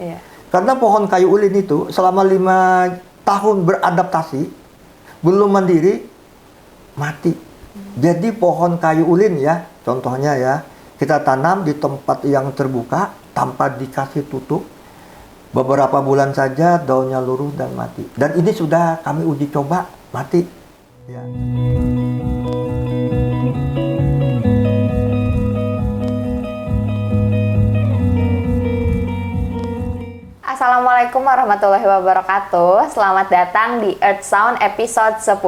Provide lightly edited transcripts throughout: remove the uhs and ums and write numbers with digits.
Iya. Karena pohon kayu ulin itu selama 5 tahun beradaptasi, belum mandiri, mati. Jadi pohon kayu ulin ya, contohnya ya, kita tanam di tempat yang terbuka tanpa dikasih tutup. Beberapa bulan saja daunnya luruh dan mati. Dan ini sudah kami uji coba, mati. Ya. Assalamualaikum warahmatullahi wabarakatuh. Selamat datang di Earth Sound episode 10.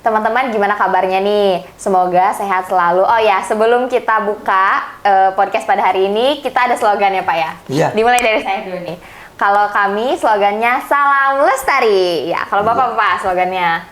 Teman-teman, gimana kabarnya nih? Semoga sehat selalu. Oh ya, sebelum kita buka podcast pada hari ini, kita ada slogan ya Pak ya? Iya. Dimulai dari saya dulu nih. Kalau kami slogannya Salam Lestari. Ya, kalau Bapak slogannya?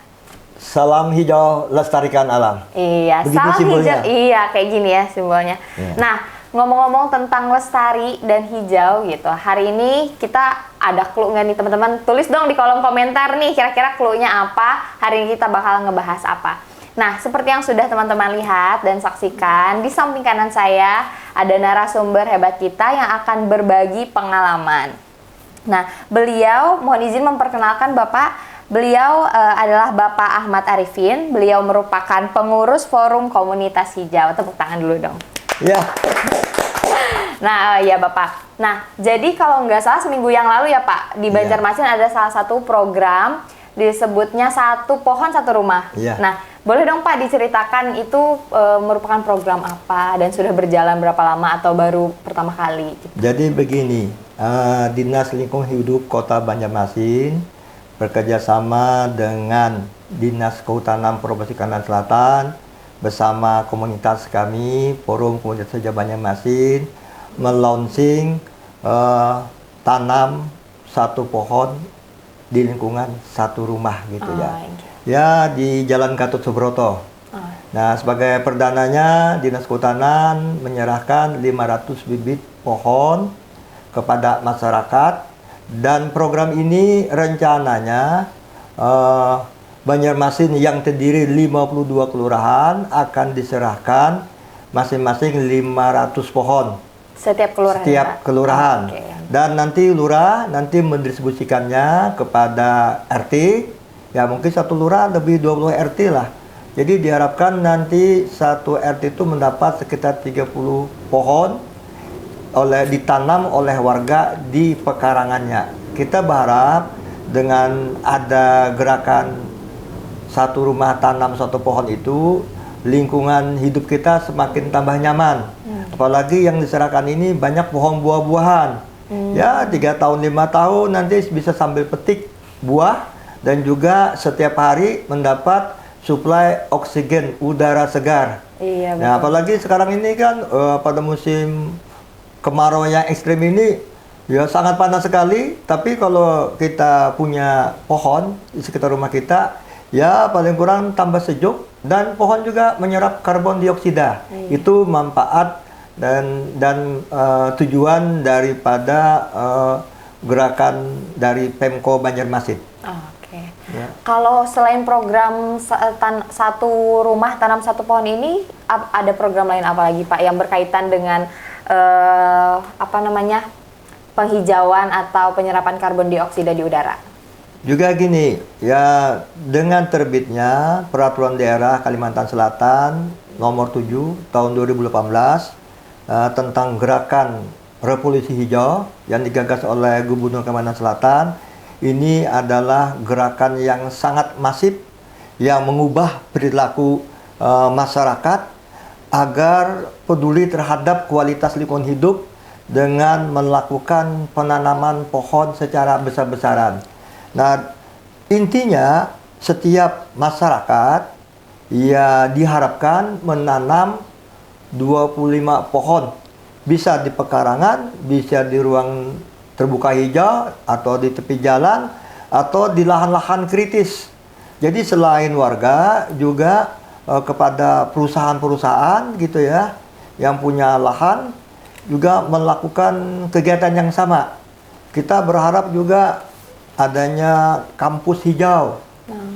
Salam hijau, lestarikan alam. Iya, begitu salam simbolnya. hijau. Iya, kayak gini ya simbolnya. Iya. Nah, ngomong-ngomong tentang lestari dan hijau gitu, hari ini kita ada clue nggak nih teman-teman? Tulis dong di kolom komentar nih, kira-kira clue-nya apa? Hari ini kita bakal ngebahas apa? Nah, seperti yang sudah teman-teman lihat dan saksikan, di samping kanan saya ada narasumber hebat kita yang akan berbagi pengalaman. Nah, beliau mohon izin memperkenalkan Bapak. Beliau adalah Bapak Ahmad Arifin. Beliau merupakan pengurus Forum Komunitas Hijau. Tepuk tangan dulu dong. Ya. Nah, ya Bapak. Nah, jadi kalau nggak salah seminggu yang lalu ya Pak, di Banjarmasin ada salah satu program disebutnya Satu Pohon Satu Rumah. Iya. Nah, boleh dong Pak diceritakan itu merupakan program apa dan sudah berjalan berapa lama atau baru pertama kali? Jadi begini, Dinas Lingkungan Hidup Kota Banjarmasin bekerja sama dengan Dinas Kehutanan Provinsi Kalimantan Selatan bersama komunitas kami, Forum Komunitas Hijau Banjarmasin, melaunching tanam satu pohon di lingkungan satu rumah gitu ya. Ya, di Jalan Gatot Subroto. Nah, sebagai perdananya Dinas Kehutanan menyerahkan 500 bibit pohon kepada masyarakat, dan program ini rencananya Banjarmasin yang terdiri 52 kelurahan akan diserahkan masing-masing 500 pohon. Setiap kelurahan? Setiap kelurahan. Okay. Dan nanti lurah mendistribusikannya kepada RT. Ya, mungkin satu lurah lebih 20 RT lah. Jadi diharapkan nanti satu RT itu mendapat sekitar 30 pohon ditanam oleh warga di pekarangannya. Kita berharap dengan ada gerakan satu rumah tanam satu pohon itu, lingkungan hidup kita semakin tambah nyaman. Apalagi yang diserahkan ini banyak pohon buah-buahan. Ya, 3 tahun 5 tahun nanti bisa sambil petik buah, dan juga setiap hari mendapat suplai oksigen udara segar. Iya, betul. Nah, apalagi sekarang ini kan pada musim kemarau yang ekstrim ini ya sangat panas sekali. Tapi kalau kita punya pohon di sekitar rumah kita, ya paling kurang tambah sejuk, dan pohon juga menyerap karbon dioksida. Itu manfaat dan tujuan daripada gerakan dari Pemko Banjarmasin. Oke. Ya. Kalau selain program satu rumah tanam satu pohon ini, ada program lain apa lagi Pak yang berkaitan dengan penghijauan atau penyerapan karbon dioksida di udara? Juga gini, ya dengan terbitnya Peraturan Daerah Kalimantan Selatan nomor 7 tahun 2018 tentang gerakan Revolusi Hijau yang digagas oleh Gubernur Kalimantan Selatan, ini adalah gerakan yang sangat masif yang mengubah perilaku masyarakat agar peduli terhadap kualitas lingkungan hidup dengan melakukan penanaman pohon secara besar-besaran. Nah, intinya setiap masyarakat ya diharapkan menanam 25 pohon. Bisa di pekarangan, bisa di ruang terbuka hijau, atau di tepi jalan, atau di lahan-lahan kritis. Jadi selain warga juga kepada perusahaan-perusahaan gitu ya, yang punya lahan juga melakukan kegiatan yang sama. Kita berharap juga adanya kampus hijau,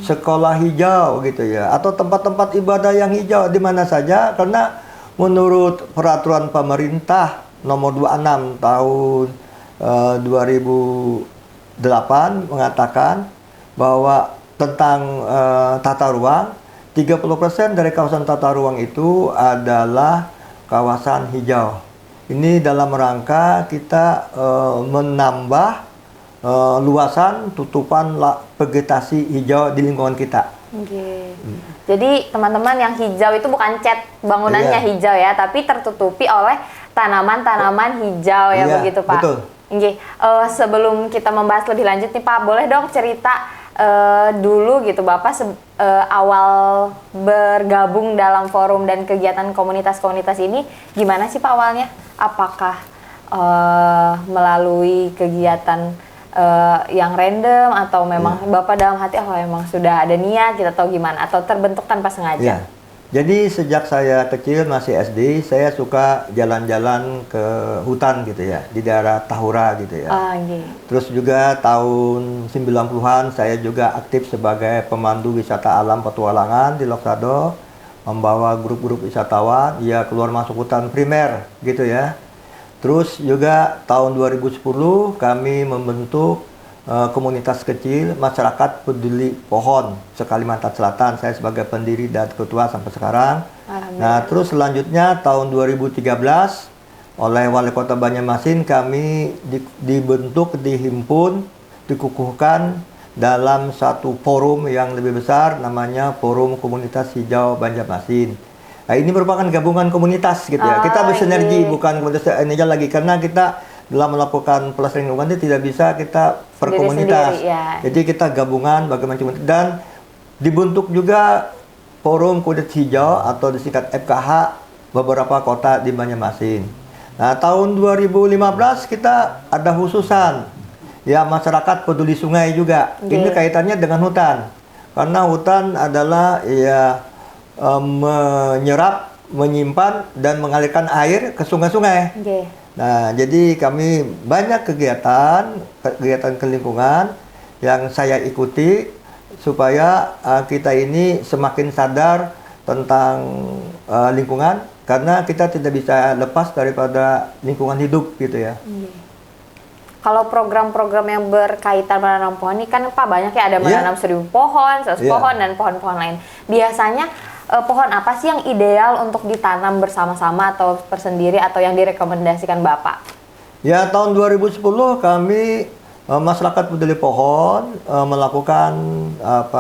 sekolah hijau gitu ya, atau tempat-tempat ibadah yang hijau di mana saja, karena menurut peraturan pemerintah nomor 26 tahun 2008 mengatakan bahwa tentang tata ruang, 30% dari kawasan tata ruang itu adalah kawasan hijau. Ini dalam rangka kita menambah luasan tutupan vegetasi hijau di lingkungan kita. Okay. Jadi teman-teman, yang hijau itu bukan cat bangunannya hijau ya, tapi tertutupi oleh tanaman-tanaman hijau ya, begitu Pak? Betul. Okay. Sebelum kita membahas lebih lanjut nih Pak, boleh dong cerita dulu gitu Bapak awal bergabung dalam forum dan kegiatan komunitas-komunitas ini gimana sih Pak awalnya? Apakah melalui kegiatan yang random atau memang Bapak dalam hati emang sudah ada niat gitu, atau gimana, atau terbentuk tanpa sengaja? Ya. Jadi sejak saya kecil masih SD, saya suka jalan-jalan ke hutan gitu ya, di daerah Tahura gitu ya. Terus juga tahun 90-an saya juga aktif sebagai pemandu wisata alam petualangan di Loksado, membawa grup-grup wisatawan ya keluar masuk hutan primer gitu ya. Terus juga tahun 2010 kami membentuk komunitas kecil masyarakat peduli pohon se-Kalimantan Selatan. Saya sebagai pendiri dan ketua sampai sekarang. Nah, terus selanjutnya tahun 2013 oleh Wali Kota Banjarmasin kami dibentuk, dihimpun, dikukuhkan dalam satu forum yang lebih besar namanya Forum Komunitas Hijau Banjarmasin. Nah, ini merupakan gabungan komunitas gitu ya. Kita bersinergi, bukan komunitas ini aja lagi, karena kita dalam melakukan pelestarian lingkungan itu tidak bisa kita per komunitas. Jadi kita gabungan bagaimana komunitas, dan dibentuk juga Forum Komunitas Hijau atau disingkat FKH beberapa kota di Banjarmasin. Nah, tahun 2015 kita ada khususan ya masyarakat peduli sungai juga. Ini kaitannya dengan hutan. Karena hutan adalah ya menyerap, menyimpan, dan mengalirkan air ke sungai-sungai. Nah, jadi kami banyak kegiatan ke lingkungan yang saya ikuti supaya kita ini semakin sadar tentang lingkungan, karena kita tidak bisa lepas daripada lingkungan hidup gitu ya. Kalau program-program yang berkaitan menanam pohon ini kan Pak banyak ya, ada menanam 1000 pohon, 100 pohon, dan pohon-pohon lain. Biasanya pohon apa sih yang ideal untuk ditanam bersama-sama atau persendiri, atau yang direkomendasikan Bapak? Ya, tahun 2010 kami masyarakat peduli pohon melakukan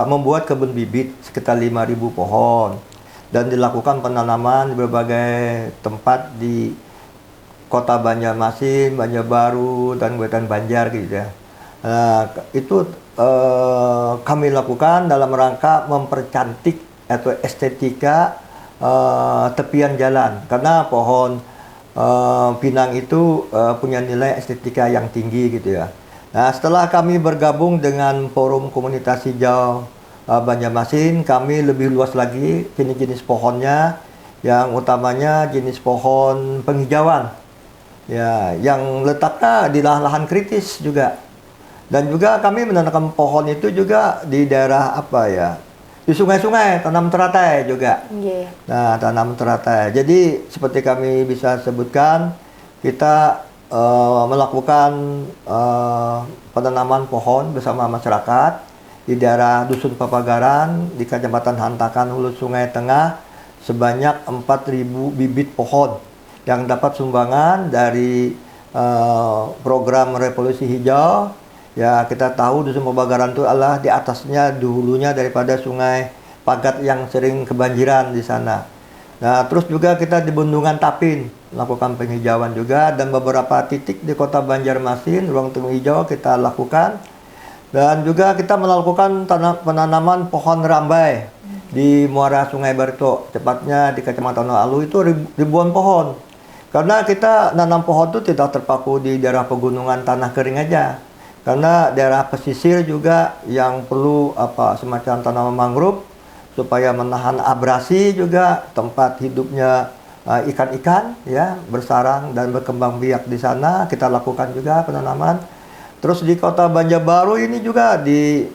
membuat kebun bibit sekitar 5.000 pohon, dan dilakukan penanaman di berbagai tempat di Kota Banjarmasin, Banjarbaru, dan Wetan Banjar gitu ya. Itu kami lakukan dalam rangka mempercantik atau estetika tepian jalan, karena pohon pinang itu punya nilai estetika yang tinggi gitu ya. Nah, setelah kami bergabung dengan Forum Komunitas Hijau Banjarmasin, kami lebih luas lagi jenis-jenis pohonnya, yang utamanya jenis pohon penghijauan ya, yang letaknya di lahan-lahan kritis juga. Dan juga kami menanamkan pohon itu juga di daerah di sungai-sungai, tanam teratai juga. Nah, tanam teratai. Jadi seperti kami bisa sebutkan, kita melakukan penanaman pohon bersama masyarakat di daerah Dusun Papagaran, di Kecamatan Hantakan, Hulu Sungai Tengah, sebanyak 4.000 bibit pohon yang dapat sumbangan dari program Revolusi Hijau. Ya, kita tahu Dusun Papagaran itu adalah di atasnya, di hulunya daripada Sungai Pagat yang sering kebanjiran di sana. Nah, terus juga kita di Bendungan Tapin melakukan penghijauan juga, dan beberapa titik di Kota Banjarmasin ruang temu hijau kita lakukan. Dan juga kita melakukan penanaman pohon rambai di muara Sungai Barito, tepatnya di Kecamatan Alu itu ribuan pohon. Karena kita nanam pohon itu tidak terpaku di daerah pegunungan tanah kering aja. Karena daerah pesisir juga yang perlu semacam tanaman mangrove supaya menahan abrasi, juga tempat hidupnya ikan-ikan ya, bersarang dan berkembang biak di sana. Kita lakukan juga penanaman. Terus di Kota Banjarbaru ini juga di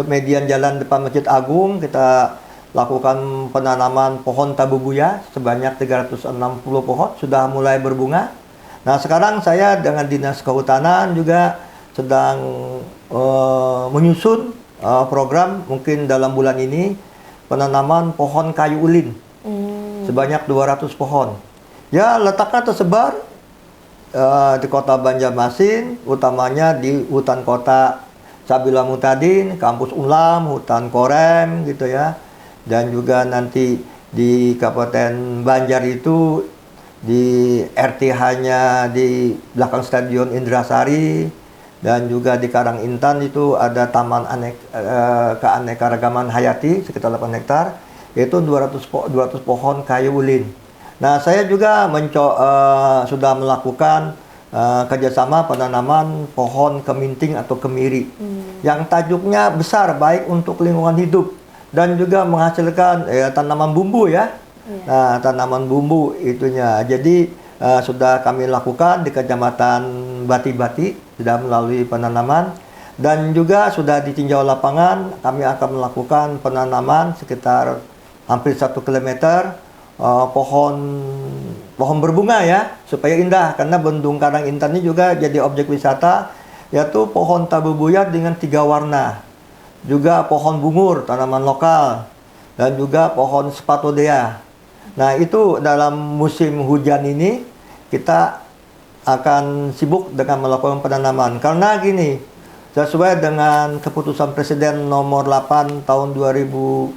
median jalan depan Masjid Agung kita lakukan penanaman pohon tabubuya sebanyak 360 pohon, sudah mulai berbunga. Nah, sekarang saya dengan Dinas Kehutanan juga sedang menyusun program mungkin dalam bulan ini penanaman pohon kayu ulin sebanyak 200 pohon. Ya, letaknya tersebar di Kota Banjarmasin, utamanya di hutan kota Sabila Mutadin, Kampus Ulam, hutan Korem gitu ya. Dan juga nanti di Kabupaten Banjar itu di RTH-nya di belakang Stadion Indrasari, dan juga di Karangintan itu ada Taman Keanekaragaman Hayati sekitar 8 hektar, yaitu 200 pohon kayu ulin. Nah, saya juga sudah melakukan kerjasama penanaman pohon keminting atau kemiri yang tajuknya besar, baik untuk lingkungan hidup dan juga menghasilkan tanaman bumbu ya. Nah, tanaman bumbu itunya. Jadi sudah kami lakukan di Kecamatan Bati-Bati, sudah melalui penanaman, dan juga sudah ditinjau lapangan. Kami akan melakukan penanaman sekitar hampir 1 kilometer pohon berbunga ya, supaya indah, karena Bendung Karangintan ini juga jadi objek wisata, yaitu pohon tabu buyat dengan 3 warna, juga pohon bungur tanaman lokal, dan juga pohon spatodea. Nah, itu dalam musim hujan ini kita akan sibuk dengan melakukan penanaman, karena gini, sesuai dengan keputusan Presiden nomor 8 tahun 2008,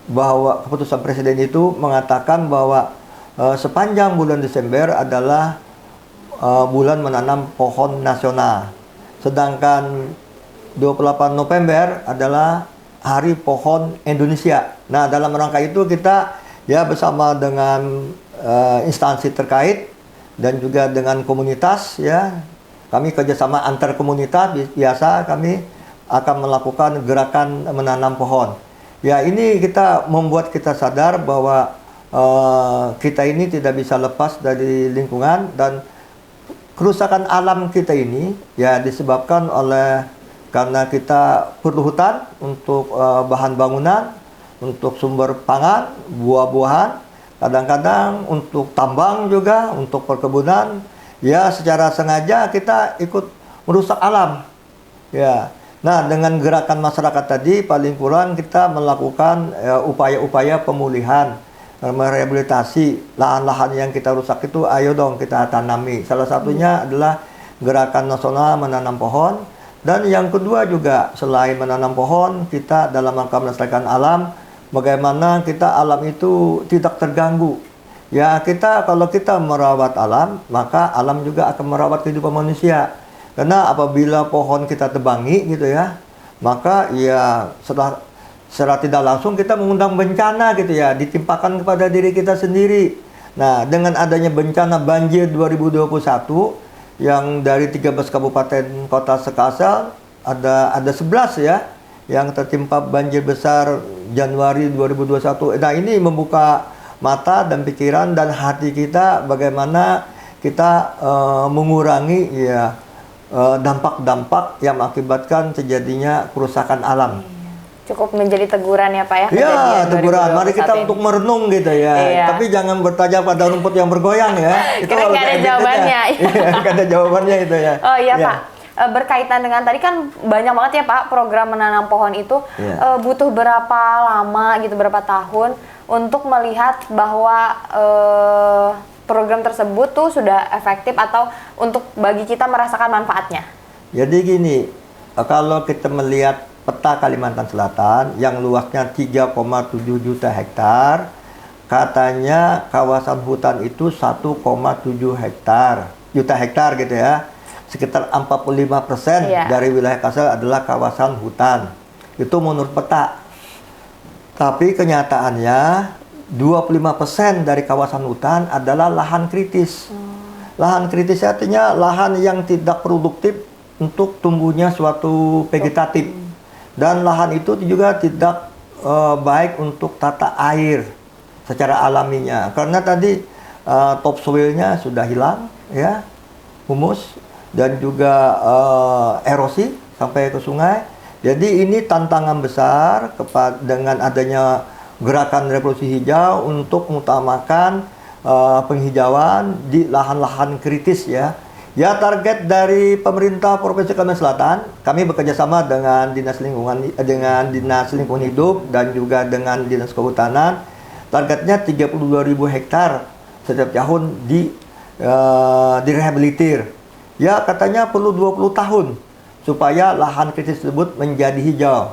bahwa keputusan Presiden itu mengatakan bahwa sepanjang bulan Desember adalah bulan menanam pohon nasional, sedangkan 28 November adalah Hari Pohon Indonesia. Nah, dalam rangka itu kita ya bersama dengan instansi terkait dan juga dengan komunitas ya, kami kerjasama antar komunitas, biasa kami akan melakukan gerakan menanam pohon. Ya, ini membuat kita sadar bahwa kita ini tidak bisa lepas dari lingkungan, dan kerusakan alam kita ini ya disebabkan karena kita perlu hutan untuk bahan bangunan, untuk sumber pangan, buah-buahan, kadang-kadang untuk tambang juga, untuk perkebunan. Ya, secara sengaja kita ikut merusak alam. Ya. Nah, dengan gerakan masyarakat tadi, paling kurang kita melakukan upaya-upaya pemulihan, merehabilitasi lahan-lahan yang kita rusak itu, ayo dong kita tanami. Salah satunya adalah gerakan nasional menanam pohon. Dan yang kedua juga, selain menanam pohon, kita dalam rangka melestarikan alam, bagaimana kita alam itu tidak terganggu. Ya, kalau kita merawat alam, maka alam juga akan merawat kehidupan manusia. Karena apabila pohon kita tebangi gitu ya, maka ya secara tidak langsung kita mengundang bencana gitu ya, ditimpakan kepada diri kita sendiri. Nah, dengan adanya bencana banjir 2021 yang dari 13 kabupaten kota sekasal ada 11 ya yang tertimpa banjir besar Januari 2021. Nah, ini membuka mata dan pikiran dan hati kita bagaimana kita mengurangi ya dampak-dampak yang mengakibatkan terjadinya kerusakan alam. Cukup menjadi teguran ya Pak ya? Iya, teguran. Mari kita untuk merenung gitu ya. Iya. Tapi jangan bertajam pada rumput yang bergoyang ya. Itu Kira nggak ada jawabannya. Nggak ada jawabannya itu ya. Oh iya ya. Pak. Berkaitan dengan tadi kan banyak banget ya Pak program menanam pohon itu butuh berapa lama gitu, berapa tahun untuk melihat bahwa program tersebut tuh sudah efektif atau untuk bagi kita merasakan manfaatnya? Jadi gini, kalau kita melihat peta Kalimantan Selatan yang luasnya 3,7 juta hektar, katanya kawasan hutan itu 1,7 juta hektar gitu ya. Sekitar 45% dari wilayah Kalsel adalah kawasan hutan. Itu menurut peta. Tapi kenyataannya 25% dari kawasan hutan adalah lahan kritis. Lahan kritis artinya lahan yang tidak produktif untuk tumbuhnya suatu vegetatif. Dan lahan itu juga tidak baik untuk tata air secara alaminya. Karena tadi topsoilnya sudah hilang, ya, humus, dan juga erosi sampai ke sungai. Jadi ini tantangan besar dengan adanya gerakan revolusi hijau untuk mengutamakan penghijauan di lahan-lahan kritis ya. Ya, target dari pemerintah Provinsi Kalimantan Selatan, kami bekerja sama dengan Dinas Lingkungan Hidup dan juga dengan Dinas Kehutanan. Targetnya 32.000 hektar setiap tahun direhabilitir. Ya, katanya perlu 20 tahun supaya lahan kritis tersebut menjadi hijau.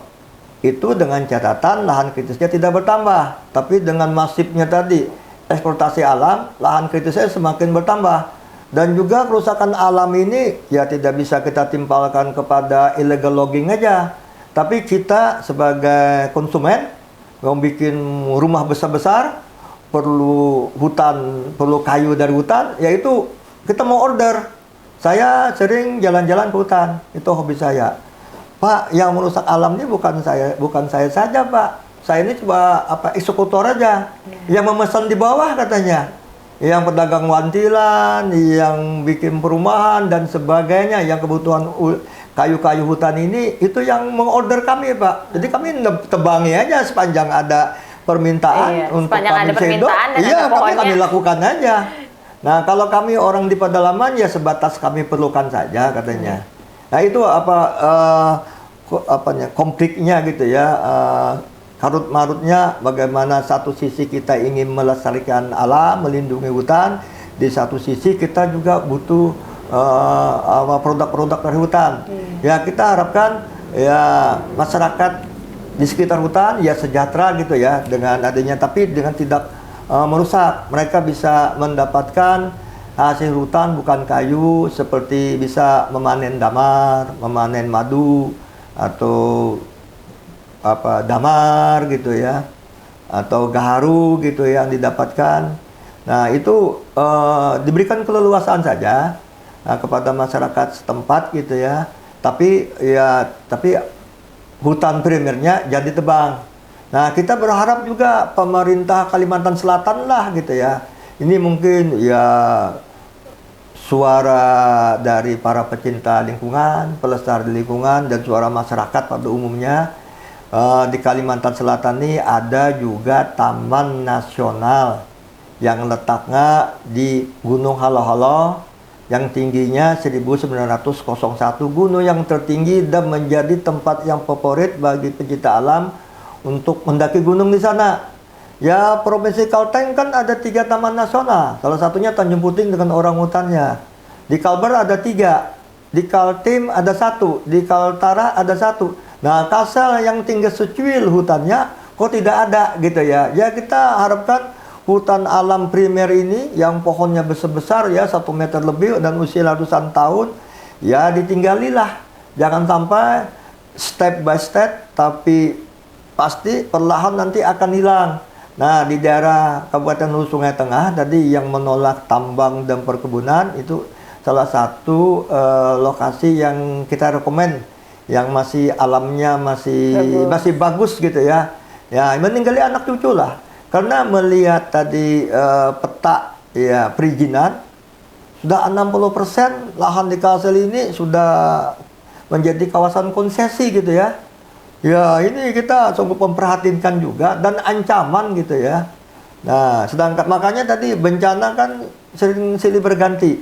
Itu dengan catatan lahan kritisnya tidak bertambah, tapi dengan masifnya tadi eksploitasi alam, lahan kritisnya semakin bertambah. Dan juga kerusakan alam ini ya tidak bisa kita timpalkan kepada illegal logging aja. Tapi kita sebagai konsumen mau bikin rumah besar-besar, perlu hutan, perlu kayu dari hutan, yaitu kita mau order. Saya sering jalan-jalan ke hutan, itu hobi saya. Pak, yang merusak alam ini bukan saya saja, Pak. Saya ini coba eksekutor aja. Yang memesan di bawah katanya. Yang pedagang wantilan, yang bikin perumahan dan sebagainya, yang kebutuhan kayu-kayu hutan ini, itu yang mengorder kami, Pak. Jadi kami tebangi aja sepanjang ada permintaan untuk kami sendok. Iya, kami lakukan aja. Nah, kalau kami orang di pedalaman ya sebatas kami perlukan saja katanya. Nah, itu konfliknya gitu ya. Karut-marutnya bagaimana satu sisi kita ingin melestarikan alam, melindungi hutan, di satu sisi kita juga butuh produk-produk dari hutan. Ya, kita harapkan ya masyarakat di sekitar hutan ya sejahtera gitu ya dengan adanya, tapi dengan tidak merusak. Mereka bisa mendapatkan hasil hutan bukan kayu, seperti bisa memanen damar, memanen madu atau damar gitu ya, atau gaharu gitu yang didapatkan. Nah, itu diberikan keleluasaan saja kepada masyarakat setempat gitu ya. Tapi hutan primernya jadi tebang. Nah, kita berharap juga pemerintah Kalimantan Selatan lah gitu ya. Ini mungkin ya suara dari para pecinta lingkungan, pelestari lingkungan, dan suara masyarakat pada umumnya. Di Kalimantan Selatan ini ada juga Taman Nasional yang letaknya di Gunung Halo-Halo yang tingginya 1901, gunung yang tertinggi dan menjadi tempat yang favorit bagi pecinta alam untuk mendaki gunung di sana. Ya, Provinsi Kalteng kan ada 3 taman nasional, salah satunya Tanjung Puting dengan orangutannya. Di Kalbar ada 3, di Kaltim ada 1, di Kaltara ada 1. Nah, Kalsel yang tinggal secuil hutannya kok tidak ada gitu ya. Ya, kita harapkan hutan alam primer ini yang pohonnya besar-besar ya 1 meter lebih dan usia ratusan tahun ya ditinggalilah. Jangan sampai step by step, tapi pasti perlahan nanti akan hilang. Nah, di daerah Kabupaten Hulu Sungai Tengah tadi yang menolak tambang dan perkebunan itu salah satu lokasi yang kita rekomen, yang masih alamnya masih bagus gitu ya. Ya, meninggali anak cucu lah. Karena melihat tadi peta ya perizinan sudah 60% lahan di Kalsel ini sudah menjadi kawasan konsesi gitu ya. Ya, ini kita sungguh memperhatikan juga dan ancaman gitu ya. Nah, sedangkan makanya tadi bencana kan sering silih berganti.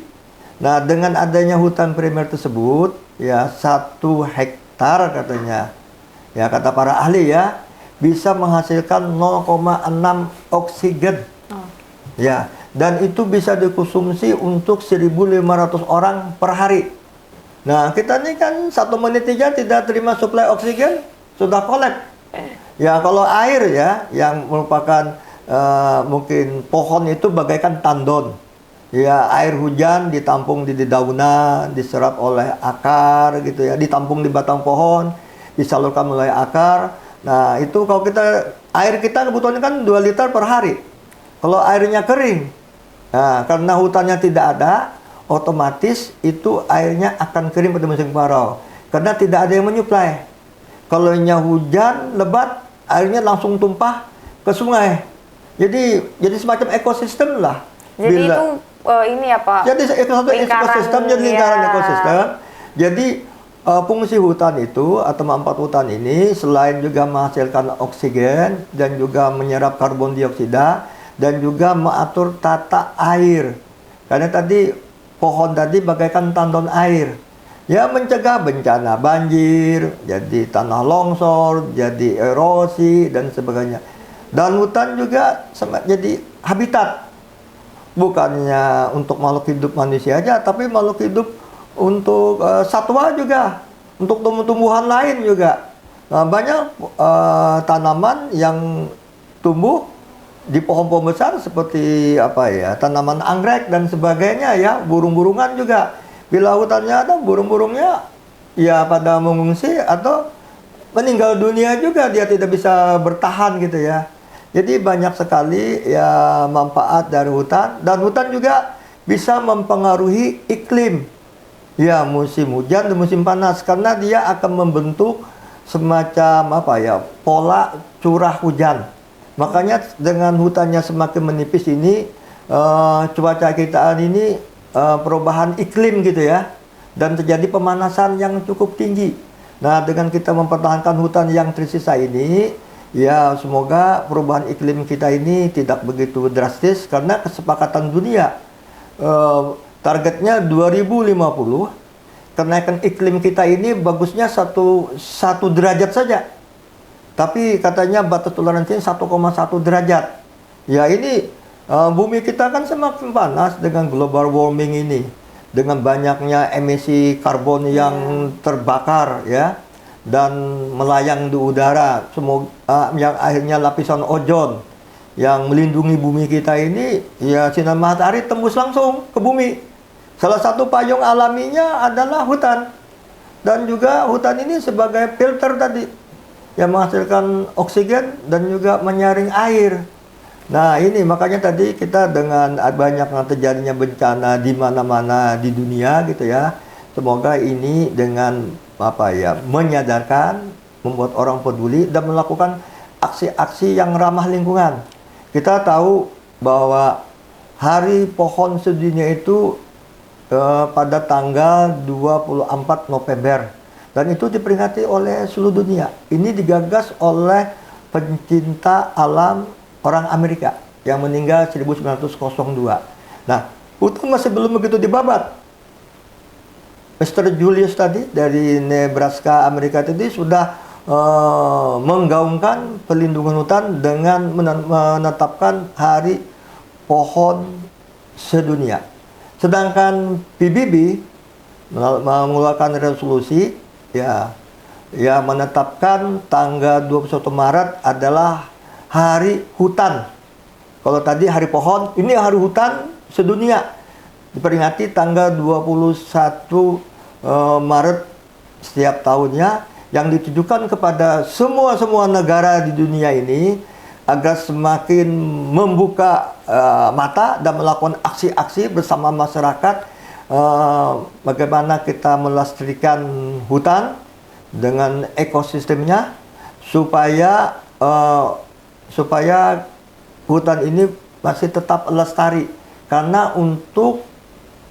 Nah, dengan adanya hutan primer tersebut, ya 1 hektar katanya, ya kata para ahli ya, bisa menghasilkan 0,6 oksigen. Ya, dan itu bisa dikonsumsi untuk 1.500 orang per hari. Nah, kita ini kan 1 menit aja tidak terima suplai oksigen, sudah kolap. Ya, kalau air ya, yang merupakan mungkin pohon itu bagaikan tandon. Ya, air hujan ditampung di dedaunan, diserap oleh akar gitu ya, ditampung di batang pohon, disalurkan melalui akar. Nah, itu kalau air kita kebutuhannya kan 2 liter per hari. Kalau airnya kering, nah, karena hutannya tidak ada, otomatis itu airnya akan kering pada musim kemarau. Karena tidak ada yang menyuplai. Kalau hujan lebat, airnya langsung tumpah ke sungai. Jadi semacam ekosistem lah. Jadi itu ini ya Pak. Jadi satu ekosistem, jadi lingkaran ekosistem. Jadi fungsi hutan itu atau manfaat hutan ini selain juga menghasilkan oksigen dan juga menyerap karbon dioksida dan juga mengatur tata air. Karena tadi pohon tadi bagaikan tandon air. Ya, mencegah bencana banjir, jadi tanah longsor, jadi erosi dan sebagainya. Dan hutan juga jadi habitat. Bukannya untuk makhluk hidup manusia aja, tapi makhluk hidup untuk satwa juga, untuk tumbuh-tumbuhan lain juga. Nah, banyak tanaman yang tumbuh di pohon-pohon besar seperti apa ya, tanaman anggrek dan sebagainya ya, burung-burungan juga. Bila hutannya ada, burung-burungnya ya pada mengungsi atau meninggal dunia juga, dia tidak bisa bertahan gitu ya. Jadi banyak sekali ya manfaat dari hutan, dan hutan juga bisa mempengaruhi iklim. Ya, musim hujan dan musim panas, karena dia akan membentuk semacam apa ya, pola curah hujan. Makanya dengan hutannya semakin menipis ini, cuaca kita ini perubahan iklim gitu ya, dan terjadi pemanasan yang cukup tinggi. Nah, dengan kita mempertahankan hutan yang tersisa ini, ya semoga perubahan iklim kita ini tidak begitu drastis, karena kesepakatan dunia targetnya 2050 kenaikan iklim kita ini bagusnya satu derajat saja, tapi katanya batas toleransinya 1,1 derajat. Ya, ini bumi kita kan semakin panas dengan global warming ini, dengan banyaknya emisi karbon yang terbakar ya, dan melayang di udara. Semoga yang akhirnya lapisan ozon yang melindungi bumi kita ini, ya sinar matahari tembus langsung ke bumi. Salah satu payung alaminya adalah hutan, dan juga hutan ini sebagai filter tadi yang menghasilkan oksigen dan juga menyaring air. Nah, ini makanya tadi kita dengan banyak terjadinya bencana di mana-mana di dunia gitu ya. Semoga ini dengan apa ya, menyadarkan, membuat orang peduli dan melakukan aksi-aksi yang ramah lingkungan. Kita tahu bahwa Hari Pohon Sedunia itu pada tanggal 24 November. Dan itu diperingati oleh seluruh dunia. Ini digagas oleh pencinta alam orang Amerika yang meninggal 1902. Nah, hutan masih belum begitu dibabat. Mr. Julius tadi dari Nebraska, Amerika tadi sudah menggaungkan pelindungan hutan dengan menetapkan Hari Pohon Sedunia. Sedangkan PBB mengeluarkan resolusi ya menetapkan tanggal 21 Maret adalah Hari Hutan. Kalau tadi Hari Pohon, ini Hari Hutan Sedunia. Diperingati tanggal 21 Maret setiap tahunnya, yang ditujukan kepada semua negara di dunia ini agar semakin membuka mata dan melakukan aksi-aksi bersama masyarakat, bagaimana kita melestarikan hutan dengan ekosistemnya supaya hutan ini masih tetap lestari, karena untuk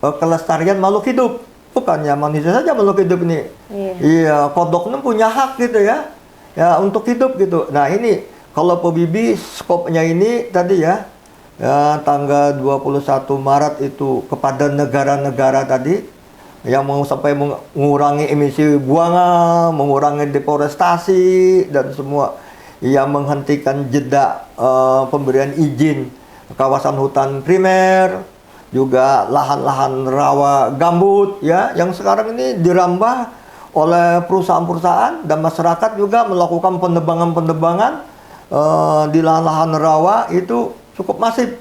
kelestarian makhluk hidup, bukannya manusia saja makhluk hidup ini. Iya, kodoknya punya hak gitu ya, untuk hidup gitu. Nah, ini kalau PBB skopnya ini tadi ya, tanggal 21 Maret itu kepada negara-negara tadi yang mau sampai mengurangi emisi buangan, mengurangi deforestasi dan semua, yang menghentikan jeda pemberian izin kawasan hutan primer, juga lahan-lahan rawa gambut ya, yang sekarang ini dirambah oleh perusahaan-perusahaan, dan masyarakat juga melakukan penebangan-penebangan di lahan-lahan rawa itu cukup masif.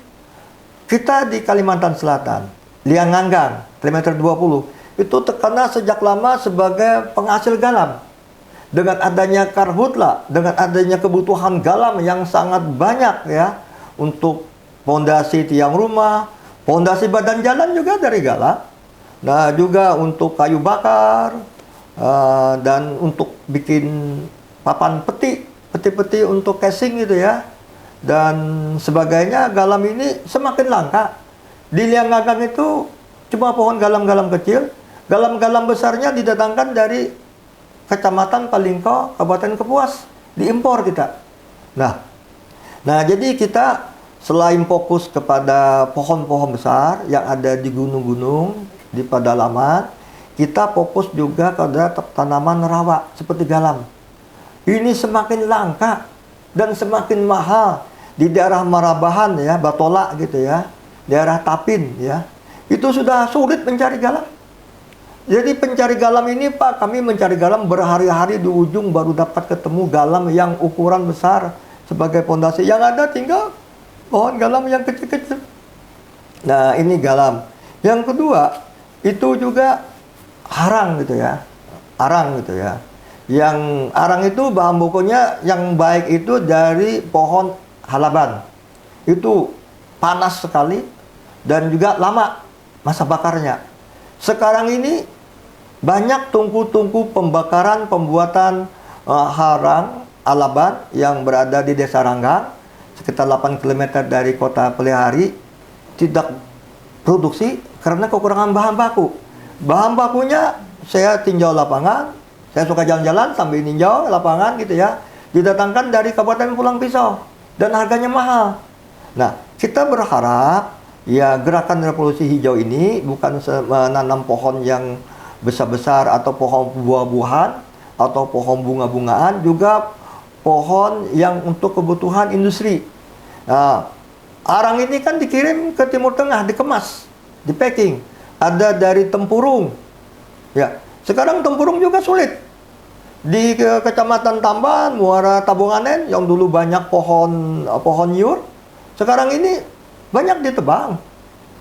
Kita di Kalimantan Selatan, Liang Nganggang, kilometer 20, itu terkenal sejak lama sebagai penghasil garam. Dengan adanya karhutla, dengan adanya kebutuhan garam yang sangat banyak ya, untuk fondasi tiang rumah, fondasi badan jalan juga dari garam. Nah, juga untuk kayu bakar, dan untuk bikin papan peti untuk casing gitu ya, dan sebagainya. Garam ini semakin langka. Di Liang Nganggang itu cuma pohon galam-galam kecil, galam-galam besarnya didatangkan dari Kecamatan Palingko, Kabupaten Kapuas, diimpor kita. Nah, jadi kita selain fokus kepada pohon-pohon besar yang ada di gunung-gunung, di pedalaman, kita fokus juga pada tanaman rawa seperti galam. Ini semakin langka dan semakin mahal di daerah Marabahan ya, Batola gitu ya, daerah Tapin ya. Itu sudah sulit mencari galam. Jadi pencari galam ini Pak, kami mencari galam berhari-hari di ujung baru dapat ketemu galam yang ukuran besar sebagai pondasi. Yang ada tinggal pohon galam yang kecil-kecil. Nah, ini galam. Yang kedua, itu juga arang gitu ya. Arang gitu ya. Yang arang itu bahan bakunya yang baik itu dari pohon halaban. Itu panas sekali dan juga lama masa bakarnya. Sekarang ini banyak tungku-tungku pembakaran pembuatan harang alaban yang berada di Desa Ranggang, sekitar 8 km dari kota Pelihari, tidak produksi karena kekurangan bahan baku. Bahan bakunya saya tinjau lapangan, saya suka jalan-jalan sambil ninjau lapangan gitu ya, didatangkan dari Kabupaten Pulang Pisau dan harganya mahal. Nah, kita berharap ya gerakan revolusi hijau ini bukan menanam pohon yang besar-besar atau pohon buah-buahan atau pohon bunga-bungaan, juga pohon yang untuk kebutuhan industri. Nah, arang ini kan dikirim ke Timur Tengah, dikemas, di packing. Ada dari tempurung. Ya, sekarang tempurung juga sulit. Di Kecamatan Tamban, Muara Tabunganen yang dulu banyak pohon nyur, sekarang ini banyak ditebang.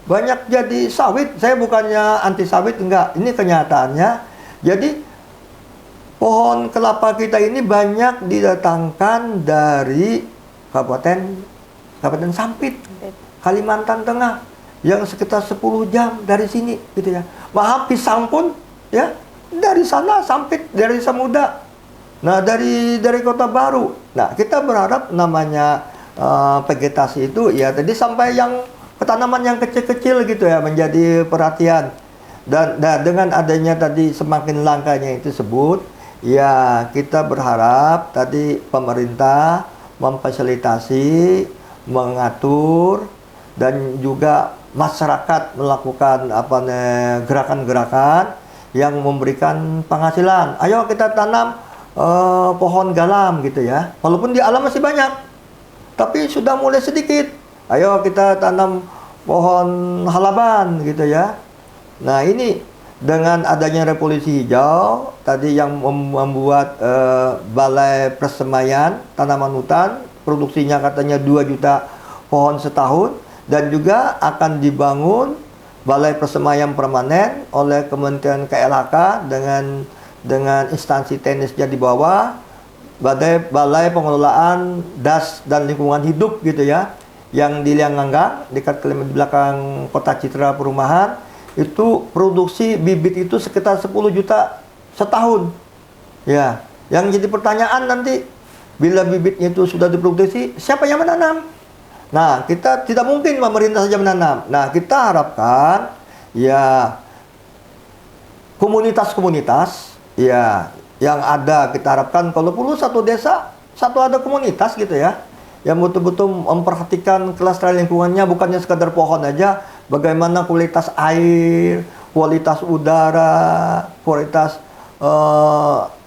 Banyak jadi sawit. Saya bukannya anti sawit, enggak. Ini kenyataannya. Jadi pohon kelapa kita ini banyak didatangkan dari Kabupaten Sampit, Kalimantan Tengah, yang sekitar 10 jam dari sini gitu ya. Maaf, pisang pun ya dari sana, Sampit, dari Samuda. Nah, dari Kota Baru. Nah, kita berharap namanya vegetasi itu ya tadi sampai yang tanaman yang kecil-kecil gitu ya menjadi perhatian. Dan dengan adanya tadi semakin langkanya itu sebut, ya kita berharap tadi pemerintah memfasilitasi, mengatur, dan juga masyarakat melakukan gerakan-gerakan yang memberikan penghasilan. Ayo kita tanam pohon galam gitu ya. Walaupun di alam masih banyak, tapi sudah mulai sedikit. Ayo kita tanam pohon halaban gitu ya. Nah, ini dengan adanya revolusi hijau tadi yang membuat balai persemaian tanaman hutan, produksinya katanya 2 juta pohon setahun, dan juga akan dibangun balai persemaian permanen oleh Kementerian KLHK dengan instansi teknisnya di bawah, balai pengelolaan das dan lingkungan hidup gitu ya, yang di Lianganggang dekat di belakang Kota Citra Perumahan. Itu produksi bibit itu sekitar 10 juta setahun ya. Yang jadi pertanyaan nanti, bila bibitnya itu sudah diproduksi, siapa yang menanam? Nah, kita tidak mungkin pemerintah saja menanam. Nah, kita harapkan ya komunitas-komunitas ya yang ada, kita harapkan kalau perlu satu desa satu ada komunitas gitu ya, yang betul-betul memperhatikan kelestarian lingkungannya, bukannya sekadar pohon aja, bagaimana kualitas air, kualitas udara, kualitas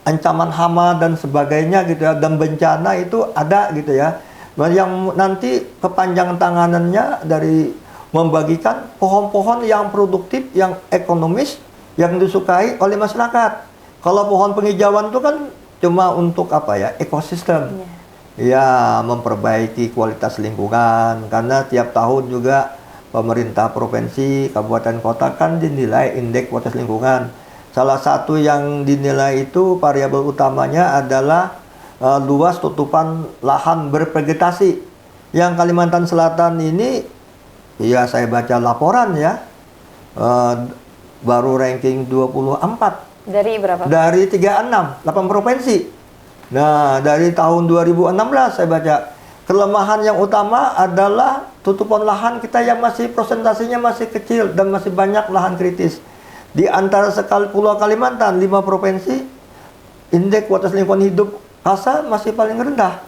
ancaman hama dan sebagainya gitu ya, dan bencana itu ada gitu ya. Yang nanti kepanjangan tanganannya dari membagikan pohon-pohon yang produktif, yang ekonomis, yang disukai oleh masyarakat. Kalau pohon penghijauan itu kan cuma untuk apa ya, ekosistem. Ya, memperbaiki kualitas lingkungan, karena tiap tahun juga pemerintah provinsi, kabupaten, kota kan dinilai indeks kualitas lingkungan. Salah satu yang dinilai itu variabel utamanya adalah luas tutupan lahan bervegetasi. Yang Kalimantan Selatan ini, ya saya baca laporan ya, baru ranking 24. Dari berapa? Dari 36, 8 provinsi. Nah, dari tahun 2016 saya baca. Kelemahan yang utama adalah tutupan lahan kita yang masih persentasenya masih kecil dan masih banyak lahan kritis. Di antara Pulau Kalimantan, 5 provinsi, indeks kualitas lingkungan hidup KASA masih paling rendah.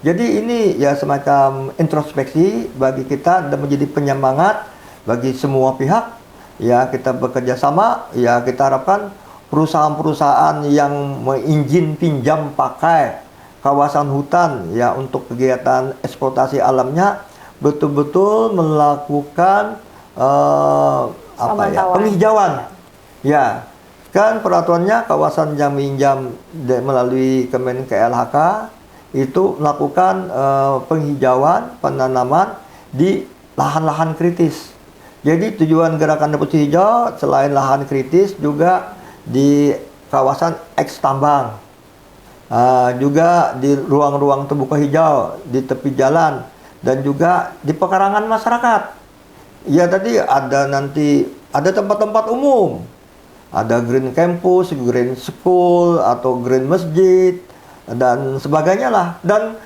Jadi ini ya semacam introspeksi bagi kita dan menjadi penyemangat bagi semua pihak. Ya kita bekerja sama, ya kita harapkan perusahaan-perusahaan yang mengizin pinjam pakai kawasan hutan ya untuk kegiatan eksploitasi alamnya betul-betul melakukan penghijauan. Ya, kan peraturannya kawasan yang minjam melalui Kemen KLHK itu melakukan penghijauan, penanaman di lahan-lahan kritis. Jadi tujuan gerakan deposisi hijau selain lahan kritis juga di kawasan eks tambang, juga di ruang-ruang terbuka hijau, di tepi jalan, dan juga di pekarangan masyarakat. Ya tadi ada tempat-tempat umum, ada green campus, green school, atau green masjid, dan sebagainya lah. Dan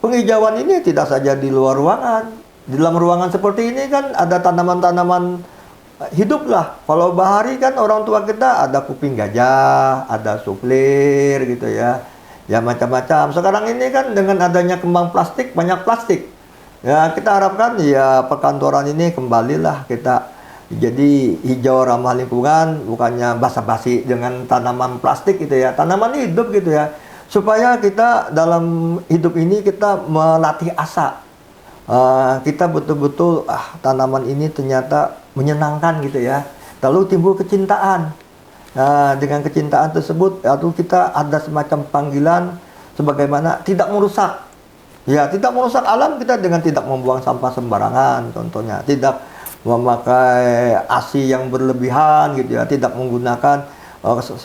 penghijauan ini tidak saja di luar ruangan. Di dalam ruangan seperti ini kan ada tanaman-tanaman hidup lah. Kalau bahari kan orang tua kita ada kuping gajah, ada suflir gitu ya. Ya macam-macam. Sekarang ini kan dengan adanya kembang plastik, banyak plastik. Ya kita harapkan ya perkantoran ini kembalilah kita jadi hijau ramah lingkungan, bukannya basa-basi dengan tanaman plastik gitu ya. Tanaman hidup gitu ya. Supaya kita dalam hidup ini kita melatih asa. Kita betul-betul tanaman ini ternyata menyenangkan gitu ya. Lalu timbul kecintaan. Dengan kecintaan tersebut lalu kita ada semacam panggilan sebagaimana tidak merusak. Ya, tidak merusak alam kita dengan tidak membuang sampah sembarangan contohnya. Tidak memakai ASI yang berlebihan gitu ya, tidak menggunakan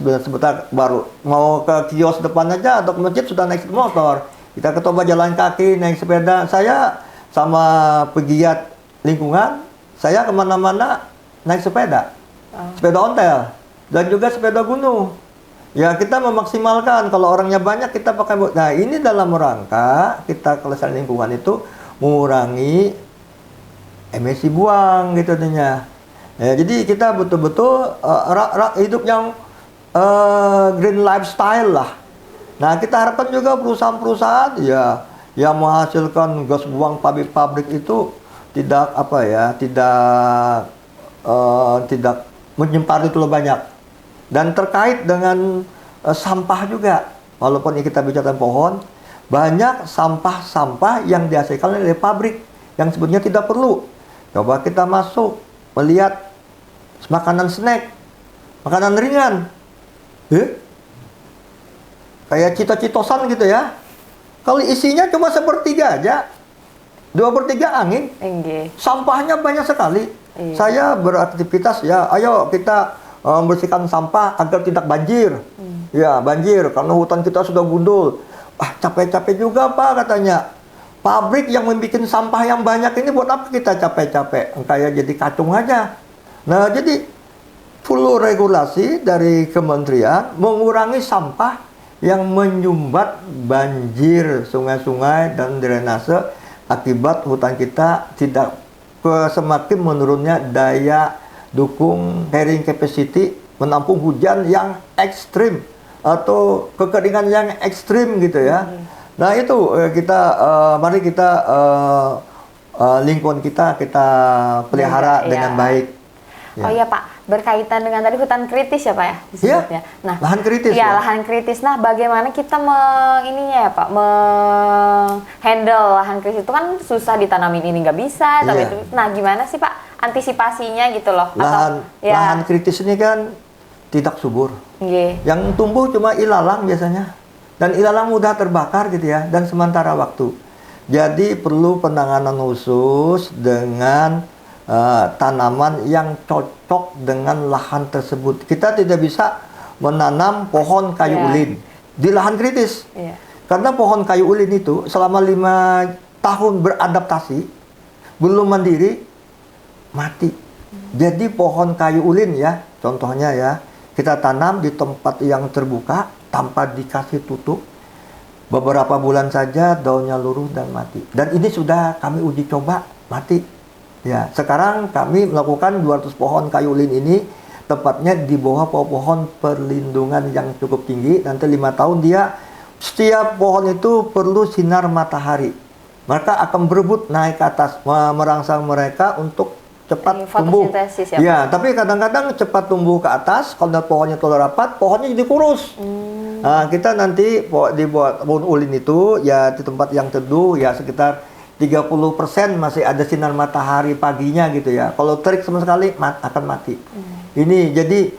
sebentar baru mau ke kios depan aja atau ke masjid sudah naik motor. Kita coba jalan kaki, naik sepeda. Saya sama pegiat lingkungan, saya kemana-mana naik sepeda, sepeda ontel, dan juga sepeda gunung. Ya kita memaksimalkan, kalau orangnya banyak kita pakai. Nah ini dalam rangka kita kelestarian lingkungan itu mengurangi emisi buang gitu artinya. Ya, jadi kita betul-betul hidup yang green lifestyle lah. Nah kita harapkan juga perusahaan-perusahaan ya yang menghasilkan gas buang pabrik-pabrik itu tidak tidak menyebar terlalu banyak. Dan terkait dengan sampah juga, walaupun kita bicara pohon, banyak sampah-sampah yang dihasilkan oleh pabrik yang sebetulnya tidak perlu. Coba kita masuk melihat makanan snack, makanan ringan, kayak cito-citosan gitu ya. Kalau isinya cuma sepertiga aja, 2/3 angin, sampahnya banyak sekali. Saya beraktivitas ya, ayo kita membersihkan sampah agar tidak banjir. Ya banjir karena hutan kita sudah gundul. Capek-capek juga Pak katanya. Pabrik yang membuat sampah yang banyak ini buat apa kita capek-capek? Kayak jadi kacung aja. Nah jadi full regulasi dari kementerian mengurangi sampah yang menyumbat banjir sungai-sungai dan drainase akibat hutan kita tidak semakin menurunnya daya dukung carrying capacity menampung hujan yang ekstrim atau kekeringan yang ekstrim gitu ya. Nah itu mari kita lingkungan kita pelihara dengan baik. Oh iya Pak, berkaitan dengan tadi hutan kritis ya Pak ya disebutnya. Nah, lahan kritis. Iya, lahan kritis. Nah, bagaimana kita handle lahan kritis itu kan susah ditanamin ini nggak bisa, tapi itu. Nah, gimana sih Pak antisipasinya gitu loh? Lahan kritis ini kan tidak subur. Yang tumbuh cuma ilalang biasanya. Dan ilalang mudah terbakar gitu ya, dan sementara waktu. Jadi perlu penanganan khusus dengan tanaman yang cocok dengan lahan tersebut. Kita tidak bisa menanam pohon kayu ulin di lahan kritis. Karena pohon kayu ulin itu selama 5 tahun beradaptasi, belum mandiri, mati. Jadi pohon kayu ulin ya, contohnya ya, kita tanam di tempat yang terbuka tanpa dikasih tutup. Beberapa bulan saja daunnya luruh dan mati. Dan ini sudah kami uji coba, mati. Ya, sekarang kami melakukan 200 pohon kayu ulin ini tepatnya di bawah pohon perlindungan yang cukup tinggi. Nanti 5 tahun dia setiap pohon itu perlu sinar matahari. Mereka akan berebut naik ke atas, merangsang mereka untuk cepat tumbuh. Fotosintesis ya. Ya, tapi kadang-kadang cepat tumbuh ke atas, kalau pohonnya terlalu rapat, pohonnya jadi kurus. Nah, kita nanti dibuat pohon ulin itu ya di tempat yang teduh ya sekitar 30% masih ada sinar matahari paginya gitu ya. Kalau terik sama sekali akan mati. Ini jadi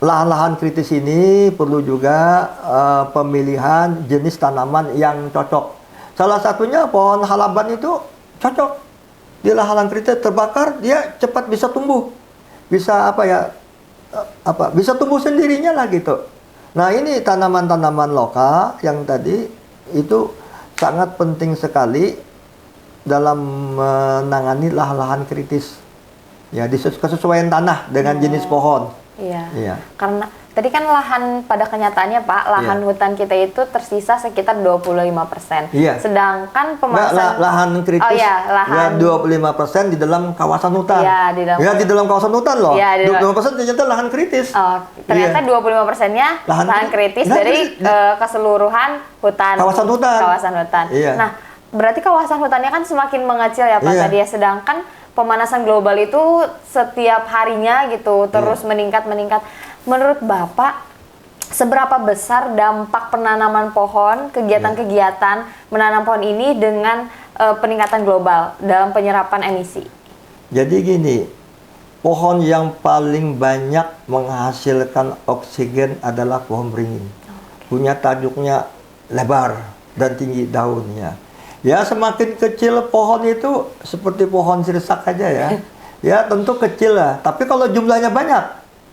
lahan-lahan kritis ini perlu juga pemilihan jenis tanaman yang cocok. Salah satunya pohon halaban itu cocok. Di lahan kritis terbakar dia cepat bisa tumbuh. Bisa bisa tumbuh sendirinya lah gitu. Nah, ini tanaman-tanaman lokal yang tadi itu sangat penting sekali dalam menangani lahan-lahan kritis. Ya, kesesuaian tanah dengan jenis pohon. Iya. Karena tadi kan lahan pada kenyataannya Pak, lahan hutan kita itu tersisa sekitar 25%. Iya. Sedangkan pemasangan lahan kritis. lahan 25% di dalam kawasan hutan. Iya, di dalam kawasan hutan loh. Iya, 25% ternyata lahan kritis. Oh, ternyata 25%-nya lahan kritis dari keseluruhan hutan. Kawasan hutan. Iya. Nah, berarti kawasan hutannya kan semakin mengecil ya Pak tadi ya. Sedangkan pemanasan global itu setiap harinya gitu terus meningkat. Menurut Bapak, seberapa besar dampak penanaman pohon, kegiatan-kegiatan menanam pohon ini dengan peningkatan global dalam penyerapan emisi? Jadi gini, pohon yang paling banyak menghasilkan oksigen adalah pohon beringin. Punya tajuknya lebar dan tinggi daunnya. Ya, semakin kecil pohon itu seperti pohon sirsak aja ya. Ya, tentu kecil lah. Tapi kalau jumlahnya banyak,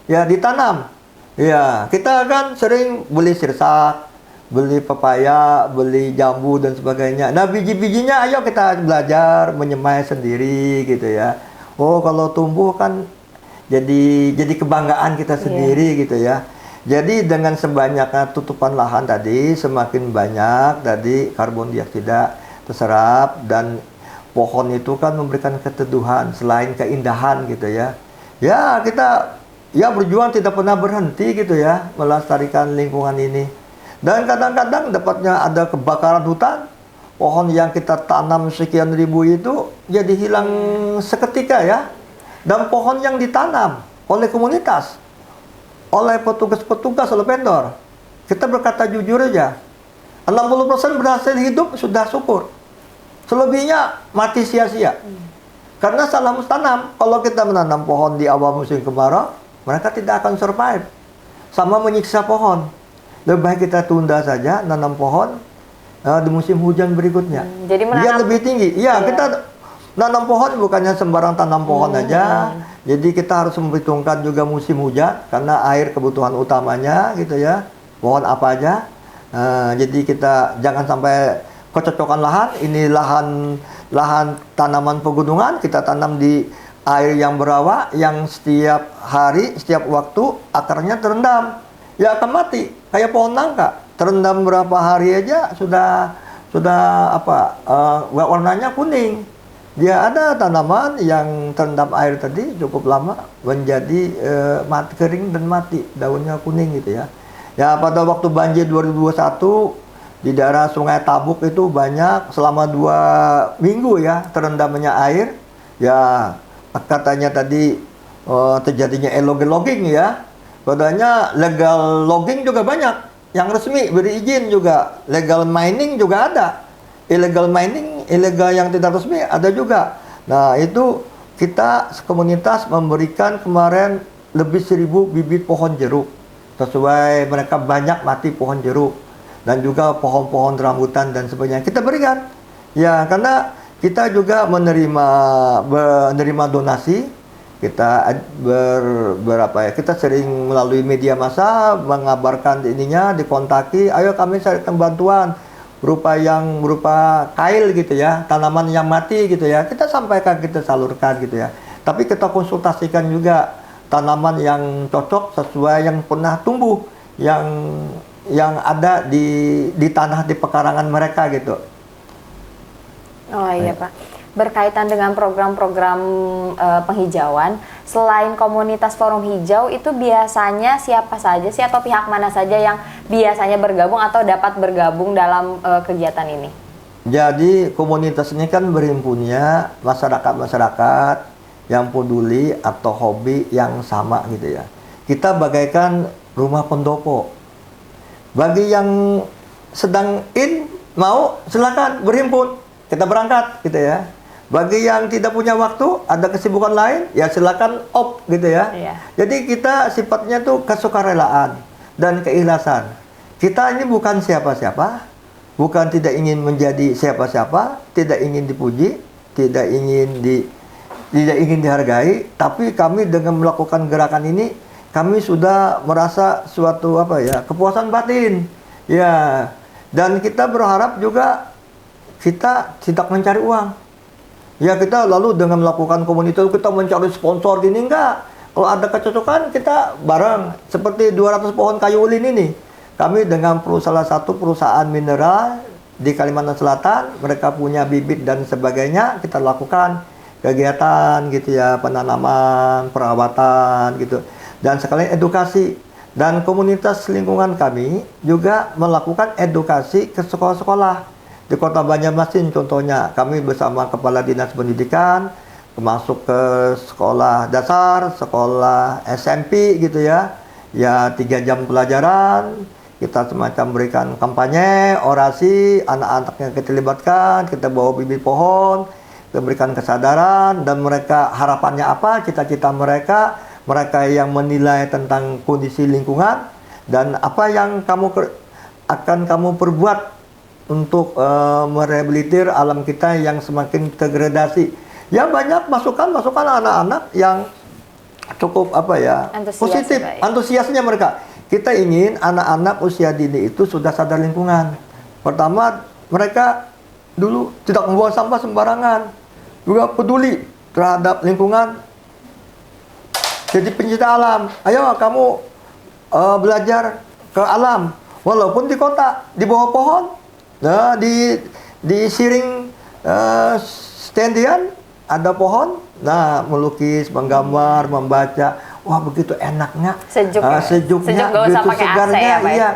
ya ditanam. Ya, kita kan sering beli sirsak, beli pepaya, beli jambu dan sebagainya. Nah, biji-bijinya ayo kita belajar menyemai sendiri gitu ya. Oh, kalau tumbuh kan jadi kebanggaan kita sendiri gitu ya. Jadi dengan sebanyaknya tutupan lahan tadi, semakin banyak tadi karbon dioksida terserap, dan pohon itu kan memberikan keteduhan selain keindahan gitu ya. Ya, kita berjuang tidak pernah berhenti gitu ya melestarikan lingkungan ini. Dan kadang-kadang dapatnya ada kebakaran hutan, pohon yang kita tanam sekian ribu itu jadi hilang seketika ya. Dan pohon yang ditanam oleh komunitas, oleh petugas-petugas, oleh vendor, kita berkata jujur aja, 60% berhasil hidup sudah syukur. Selebihnya mati sia-sia. Karena salah tanam. Kalau kita menanam pohon di awal musim kemarau, mereka tidak akan survive. Sama menyiksa pohon. Lebih baik kita tunda saja nanam pohon di musim hujan berikutnya. Jadi dia lebih tinggi. Iya, kita nanam pohon bukannya sembarang tanam pohon aja. Jadi kita harus memperhitungkan juga musim hujan karena air kebutuhan utamanya gitu ya. Pohon apa aja. Jadi kita jangan sampai kecocokan lahan. Ini lahan tanaman pegunungan, kita tanam di air yang berawa, yang setiap hari, setiap waktu akarnya terendam, ya akan mati. Kayak pohon nangka, terendam berapa hari aja sudah warnanya kuning. Dia ada tanaman yang terendam air tadi cukup lama menjadi mati, kering dan mati, daunnya kuning gitu ya. Ya, pada waktu banjir 2021 di daerah Sungai Tabuk itu banyak selama 2 minggu ya terendamnya air. Ya, katanya tadi terjadinya illegal logging ya. Padahal legal logging juga banyak. Yang resmi beri izin juga. Legal mining juga ada. Illegal mining, ilegal yang tidak resmi ada juga. Nah, itu kita komunitas memberikan kemarin lebih 1000 bibit pohon jeruk. Sesuai mereka banyak mati pohon jeruk. Dan juga pohon-pohon rambutan dan sebagainya kita berikan ya, karena kita juga menerima donasi. Kita kita sering melalui media massa mengabarkan ininya, dikontaki, ayo kami carikan bantuan berupa kail gitu ya, tanaman yang mati gitu ya, kita sampaikan, kita salurkan gitu ya. Tapi kita konsultasikan juga tanaman yang cocok sesuai yang pernah tumbuh, yang ada di tanah, di pekarangan mereka gitu. Oh iya Pak, berkaitan dengan program-program penghijauan, Selain komunitas Forum Hijau, itu biasanya siapa saja sih atau pihak mana saja yang biasanya bergabung atau dapat bergabung dalam kegiatan ini? Jadi komunitas ini kan berhimpunnya masyarakat-masyarakat yang peduli atau hobi yang sama gitu ya. Kita bagaikan rumah pendopo. Bagi yang sedang mau silakan berhimpun, kita berangkat gitu ya. Bagi yang tidak punya waktu, ada kesibukan lain, ya silakan off gitu ya. Iya. Jadi kita sifatnya tuh kesukarelaan dan keikhlasan. Kita ini bukan siapa-siapa, bukan tidak ingin menjadi siapa-siapa, tidak ingin dipuji, tidak ingin dihargai, tapi kami dengan melakukan gerakan ini, kami sudah merasa suatu kepuasan batin. Ya, dan kita berharap juga kita tidak mencari uang. Ya, kita lalu dengan melakukan komunitas kita mencari sponsor gini enggak. Kalau ada kecocokan kita bareng. Seperti 200 pohon kayu ulin ini. Kami dengan salah satu perusahaan mineral di Kalimantan Selatan, mereka punya bibit dan sebagainya, kita lakukan kegiatan gitu ya, penanaman, perawatan gitu. Dan sekalian edukasi. Dan komunitas lingkungan kami juga melakukan edukasi ke sekolah-sekolah. Di Kota Banjarmasin contohnya, kami bersama Kepala Dinas Pendidikan masuk ke sekolah dasar, sekolah SMP gitu ya. Ya 3 jam pelajaran, kita semacam berikan kampanye, orasi, anak-anaknya kita libatkan, kita bawa bibit pohon, kita berikan kesadaran, dan mereka harapannya apa, cita-cita mereka yang menilai tentang kondisi lingkungan, dan apa yang akan kamu perbuat untuk merehabilitir alam kita yang semakin degradasi. Ya banyak masukan anak-anak yang cukup positif, antusiasnya mereka. Kita ingin anak-anak usia dini itu sudah sadar lingkungan. Pertama, mereka dulu tidak membuang sampah sembarangan, juga peduli terhadap lingkungan. Jadi pencinta alam. Ayo kamu belajar ke alam, walaupun di kota, di bawah pohon. Nah, di siring standian ada pohon. Nah, melukis, menggambar, membaca. Wah, begitu enaknya. Sejuknya, gak usah begitu pakai AC segarnya. ya, Pak? Iya,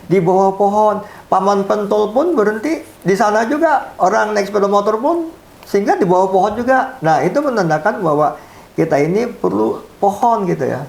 di bawah pohon. Paman Pentol pun berhenti di sana juga. Orang naik sepeda motor pun singgah di bawah pohon juga. Nah, itu menandakan bahwa kita ini perlu pohon gitu ya.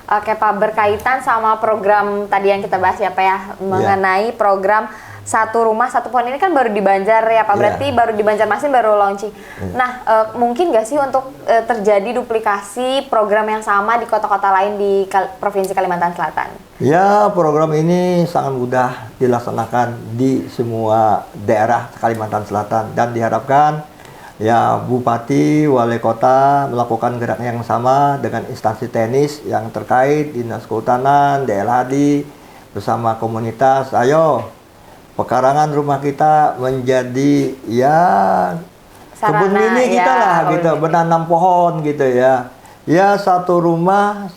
Oke Pak, berkaitan sama program tadi yang kita bahas ya Pak ya, mengenai program Satu Rumah Satu Pohon ini kan baru di Banjar ya Pak, berarti baru di Banjarmasin baru launching. Nah, mungkin nggak sih untuk terjadi duplikasi program yang sama di kota-kota lain di Provinsi Kalimantan Selatan? Ya, program ini sangat mudah dilaksanakan di semua daerah Kalimantan Selatan, dan diharapkan ya Bupati, Wali Kota melakukan gerakan yang sama dengan instansi teknis yang terkait, Dinas Kehutanan, DLHD, bersama komunitas. Ayo, pekarangan rumah kita menjadi kebun mini kita lah gitu, menanam pohon gitu ya. Ya, satu rumah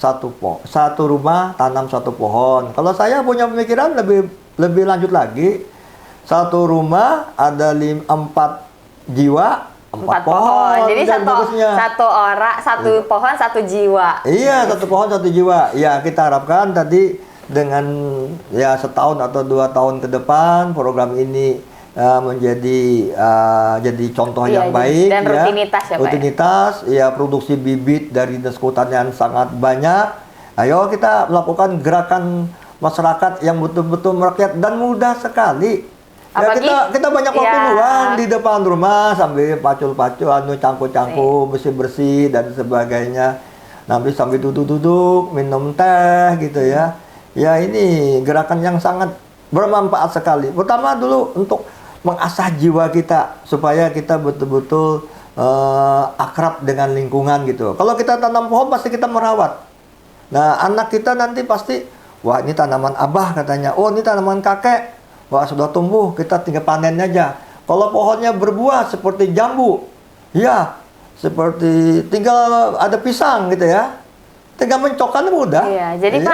tanam satu pohon. Kalau saya punya pemikiran lebih lanjut lagi. Satu rumah ada 4 jiwa, 4 pohon. Jadi satu pohon 1 jiwa. Iya, 1 pohon 1 jiwa. Ya, kita harapkan tadi dengan setahun atau 2 tahun ke depan program ini jadi contoh yang baik dan rutinitas ya Pak. Rutinitas ya, produksi bibit dari Dinas Kehutanan sangat banyak. Ayo kita melakukan gerakan masyarakat yang betul-betul merakyat dan mudah sekali. Ya, kita banyak waktu luang di depan rumah sambil pacul-pacul, cangkul-cangkul, bersih-bersih dan sebagainya. Nanti sambil duduk-duduk, minum teh gitu ya. Ya, ini gerakan yang sangat bermanfaat sekali. Pertama dulu untuk mengasah jiwa kita supaya kita betul-betul akrab dengan lingkungan gitu. Kalau kita tanam pohon pasti kita merawat. Nah, anak kita nanti pasti, wah ini tanaman abah katanya. Oh, ini tanaman kakek. Wah, sudah tumbuh, kita tinggal panen aja. Kalau pohonnya berbuah seperti jambu, ya seperti tinggal ada pisang gitu ya. Tinggal mencokkan mudah. Iya, jadi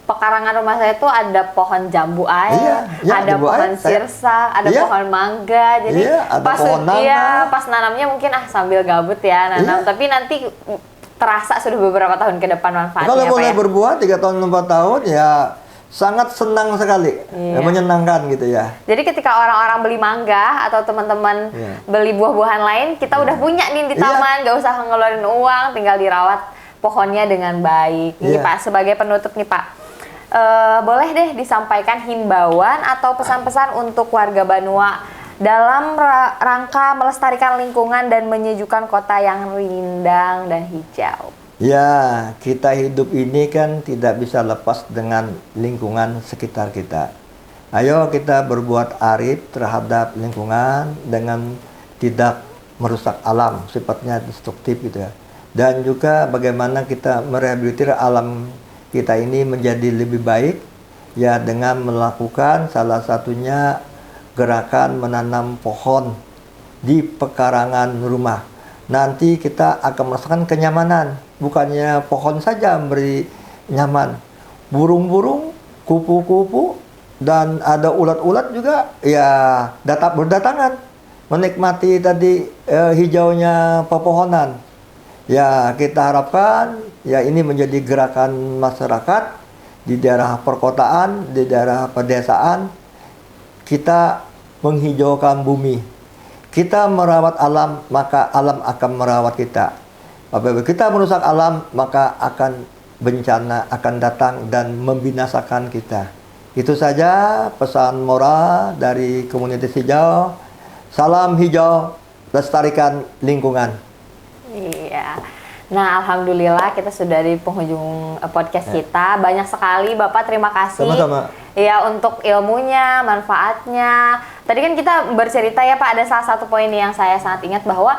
Pak pekarangan rumah saya tuh ada pohon jambu air, ada jambu pohon air, sirsa, ada pohon mangga. Jadi ada pas pohon nangka. pas nanamnya mungkin sambil gabut ya nanam, tapi nanti terasa sudah beberapa tahun ke depan manfaatnya. Kalau mulai Pak, ya? berbuah 3 tahun 4 tahun ya sangat senang sekali, menyenangkan gitu ya. Jadi ketika orang-orang beli mangga atau teman-teman beli buah-buahan lain, kita udah punya nih di taman, nggak usah ngeluarin uang, tinggal dirawat pohonnya dengan baik. Nih Pak, sebagai penutup nih Pak, boleh deh disampaikan himbauan atau pesan-pesan untuk warga Banua dalam rangka melestarikan lingkungan dan menyejukkan kota yang rindang dan hijau. Ya, kita hidup ini kan tidak bisa lepas dengan lingkungan sekitar kita. Ayo kita berbuat arif terhadap lingkungan dengan tidak merusak alam, sifatnya destruktif gitu ya. Dan juga bagaimana kita merehabilitir alam kita ini menjadi lebih baik ya dengan melakukan salah satunya gerakan menanam pohon di pekarangan rumah. Nanti kita akan merasakan kenyamanan, bukannya pohon saja memberi nyaman. Burung-burung, kupu-kupu, dan ada ulat-ulat juga ya berdatangan menikmati tadi hijaunya pepohonan. Ya, kita harapkan ya ini menjadi gerakan masyarakat di daerah perkotaan, di daerah pedesaan. Kita menghijaukan bumi. Kita merawat alam, maka alam akan merawat kita. Apabila kita merusak alam, maka akan bencana akan datang dan membinasakan kita. Itu saja pesan moral dari komunitas hijau. Salam hijau, lestarikan lingkungan. Iya. Nah, alhamdulillah kita sudah di penghujung podcast kita. Banyak sekali Bapak, terima kasih. Sama-sama. Ya, untuk ilmunya, manfaatnya. Tadi kan kita bercerita ya Pak, ada salah satu poin yang saya sangat ingat bahwa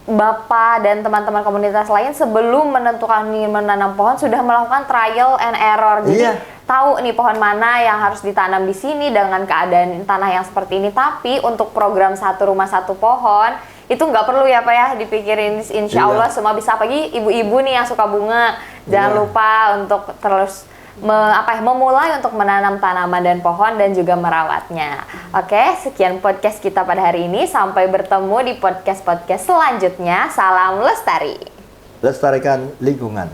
Bapak dan teman-teman komunitas lain sebelum menentukan ingin menanam pohon sudah melakukan trial and error. Jadi tahu nih pohon mana yang harus ditanam di sini dengan keadaan tanah yang seperti ini. Tapi untuk program satu rumah satu pohon itu nggak perlu ya Pak ya dipikirin, insya Allah semua bisa. Apalagi ibu-ibu nih yang suka bunga, jangan lupa untuk terus memulai untuk menanam tanaman dan pohon dan juga merawatnya. Oke, sekian podcast kita pada hari ini. Sampai bertemu di podcast-podcast selanjutnya. Salam lestari. Lestarikan lingkungan.